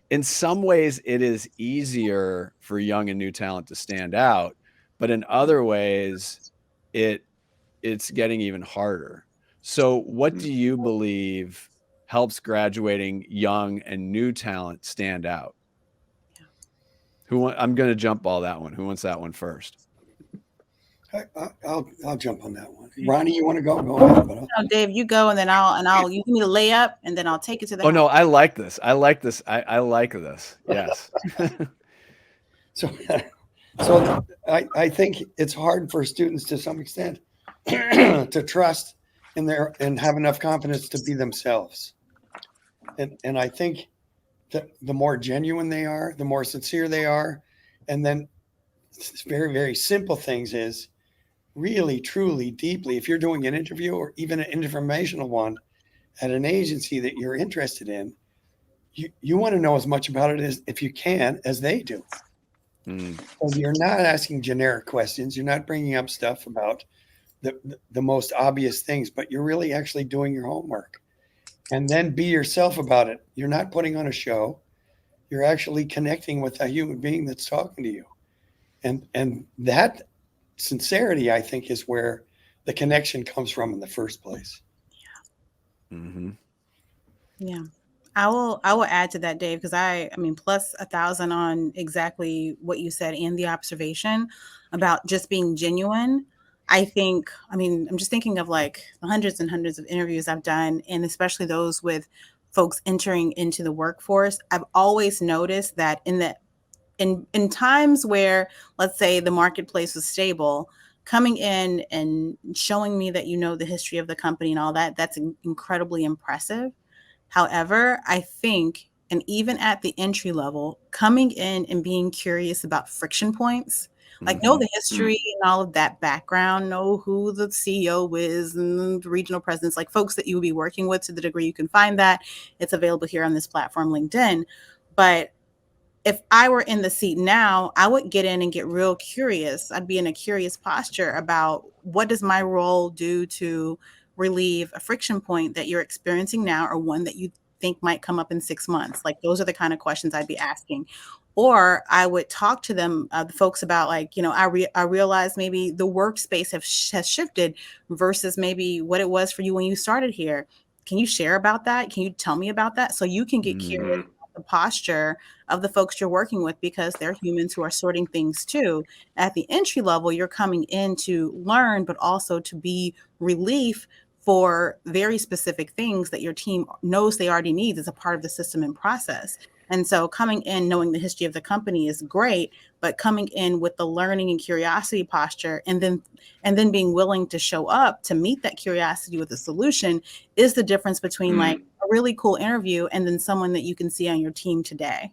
in some ways it is easier for young and new talent to stand out, but in other ways it it's getting even harder. So what do you believe helps graduating young and new talent stand out? I'm going to jump ball that one. Who wants that one first? I'll jump on that one. Ronnie, you want to go? Go ahead. But No, Dave, you go, and then I'll you give me the layup, and then I'll take it to the Oh house. no, I like this. I like this. I like this. Yes. so, so I think it's hard for students to some extent to trust in their and have enough confidence to be themselves. And I think that the more genuine they are, the more sincere they are, and then very, very simple things is really, truly, deeply, if you're doing an interview or even an informational one at an agency that you're interested in, you want to know as much about it as if you can as they do. So you're not asking generic questions. You're not bringing up stuff about the most obvious things, but you're really actually doing your homework. And then be yourself about it. You're not putting on a show. You're actually connecting with a human being that's talking to you. And that sincerity, I think, is where the connection comes from in the first place. Mm-hmm. Yeah. I will add to that, Dave, because I mean, plus 1,000 on exactly what you said and the observation about just being genuine. I think, I mean, I'm just thinking of like the hundreds and hundreds of interviews I've done, and especially those with folks entering into the workforce. I've always noticed that in times where, let's say, the marketplace was stable, coming in and showing me that you know the history of the company and all that, that's incredibly impressive. However, I think, and even at the entry level, coming in and being curious about friction points, like know the history and all of that background, know who the CEO is and the regional presidents, like folks that you will be working with to the degree you can find that. It's available here on this platform, LinkedIn. But if I were in the seat now, I would get in and get real curious. I'd be in a curious posture about what does my role do to relieve a friction point that you're experiencing now, or one that you think might come up in 6 months. Like those are the kind of questions I'd be asking. Or I would talk to them, the folks about like, I realize maybe the workspace has shifted versus maybe what it was for you when you started here. Can you share about that? Can you tell me about that? So you can get curious about the posture of the folks you're working with, because they're humans who are sorting things too. At the entry level, you're coming in to learn, but also to be relief for very specific things that your team knows they already need as a part of the system and process. And so coming in knowing the history of the company is great, but coming in with the learning and curiosity posture, and then being willing to show up to meet that curiosity with a solution is the difference between like a really cool interview and then someone that you can see on your team today.